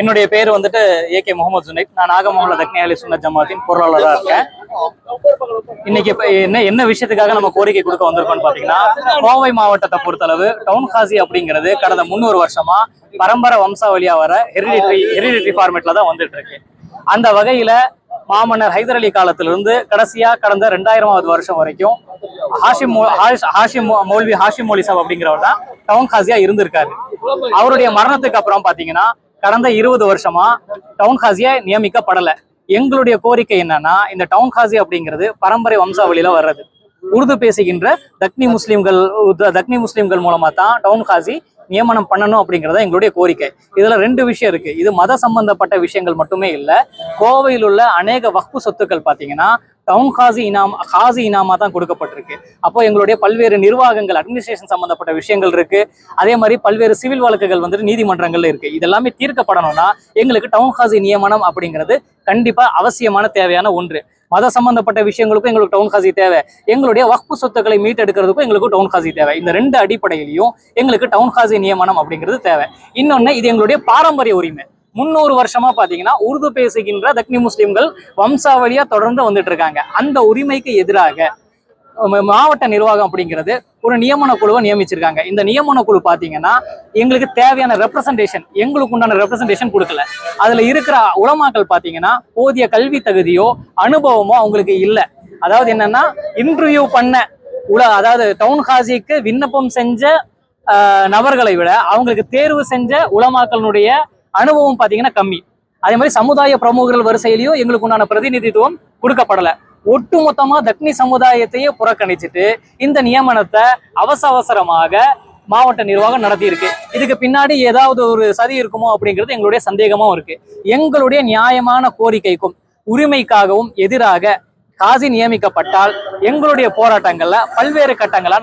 என்னுடைய பேர் வந்துட்டு ஏகே முகமது ஜுனைத். நான் நாகமங்கல தக்னி அலி சுன்னத் ஜமாத்தின் பொருளாளராக இருக்கேன். இன்னைக்கு என்ன விஷயத்துக்காக நம்ம கோரிக்கை கொடுக்க வந்திருக்கோம்னு பாத்தீங்கன்னா, கோவை மாவட்டத்தை பொறுத்தளவு டவுன் ஹாசி அப்படிங்கிறது கடந்த 300 வருஷமா பரம்பரை வம்சாவளியா வர ஹெரிடிட்டரி ஃபார்மேட்ல தான் வந்துட்டு இருக்கு. அந்த வகையில மாமன்னர் ஹைதர் அலி காலத்திலிருந்து கடைசியா கடந்த 2000வது வருஷம் வரைக்கும் ஹாஷிம் மௌலவி சாப் அப்படிங்கிறவர் தான் டவுன் ஹாசியா இருந்திருக்காரு. அவருடைய மரணத்துக்கு அப்புறம் பாத்தீங்கன்னா கடந்த 20 வருஷமா டவுன் ஹாசியா நியமிக்கப்படலை. எங்களுடைய கோரிக்கை என்னன்னா, இந்த டவுன் ஹாசி அப்படிங்கிறது பரம்பரை வம்சாவளியில வர்றது. உருது பேசுகின்ற தக்னி முஸ்லிம்கள் மூலமா தான் டவுன் ஹாசி நியமனம் பண்ணணும் அப்படிங்கிறத எங்களுடைய கோரிக்கை. இதுல 2 விஷயம் இருக்கு. இது மத சம்பந்தப்பட்ட விஷயங்கள் மட்டுமே இல்லை. கோவையில் உள்ள அநேக வக்ஃபு சொத்துக்கள் பாத்தீங்கன்னா டவுன் ஹாசி இனாமா தான் கொடுக்கப்பட்டிருக்கு. அப்போ எங்களுடைய பல்வேறு நிர்வாகங்கள், அட்மினிஸ்ட்ரேஷன் சம்பந்தப்பட்ட விஷயங்கள் இருக்கு. அதே மாதிரி பல்வேறு சிவில் வழக்குகள் வந்துட்டு நீதிமன்றங்கள்ல இருக்கு. இதெல்லாமே தீர்க்கப்படணும்னா எங்களுக்கு டவுன் ஹாசி நியமனம் அப்படிங்கிறது கண்டிப்பா அவசியமான தேவையான ஒன்று. மத சம்பந்தப்பட்ட விஷயங்களுக்கும் எங்களுக்கு டவுன் ஹாசி தேவை, எங்களுடைய வக்ஃபு சொத்துக்களை மீட்டெடுக்கிறதுக்கும் எங்களுக்கு டவுன் ஹாசி தேவை. இந்த 2 அடிப்படையிலையும் எங்களுக்கு டவுன் ஹாசி நியமனம் அப்படிங்கிறது தேவை. இன்னொன்னு, இது எங்களுடைய பாரம்பரிய உரிமை. 300 வருஷமா பாத்தீங்கன்னா உருது பேசுகின்ற தக்னி முஸ்லிம்கள் வம்சாவளியா தொடர்ந்து வந்துட்டு இருக்காங்க. அந்த உரிமைக்கு எதிராக மாவட்ட நிர்வாகம் அப்படிங்கிறது ஒரு நியமன குழுவை நியமிச்சிருக்காங்க. இந்த நியமன குழு பாத்தீங்கன்னா எங்களுக்கு தேவையான ரெப்ரசன்டேஷன், எங்களுக்கு உண்டான ரெப்ரசன்டேஷன் கொடுக்கல. அதுல இருக்கிற உலமாக்கள் பாத்தீங்கன்னா போதிய கல்வி தகுதியோ அனுபவமோ அவங்களுக்கு இல்லை. அதாவது என்னன்னா, இன்டர்வியூ பண்ண அதாவது டவுன் ஹாசிக்கு விண்ணப்பம் செஞ்ச நபர்களை விட அவங்களுக்கு தேர்வு செஞ்ச உலமாக்களுடைய அனுபவம் பாத்தீங்கன்னா கம்மி. அதே மாதிரி சமுதாய பிரமுகர்கள் வரிசையிலையும் எங்களுக்கு உண்டான பிரதிநிதித்துவம் கொடுக்கப்படல. ஒட்டுமொத்தமா தக்னி சமுதாயத்தையே புறக்கணிச்சுட்டு இந்த நியமனத்தை அவசரமாக மாவட்ட நிர்வாகம் நடத்தி இருக்கு. இதுக்கு பின்னாடி ஏதாவது ஒரு சதி இருக்குமோ அப்படிங்கிறது எங்களுடைய சந்தேகமும் இருக்கு. எங்களுடைய நியாயமான கோரிக்கைக்கும் உரிமைக்காகவும் எதிராக காசி நியமிக்கப்பட்டால் எங்களுடைய போராட்டங்கள்ல பல்வேறு கட்டங்களா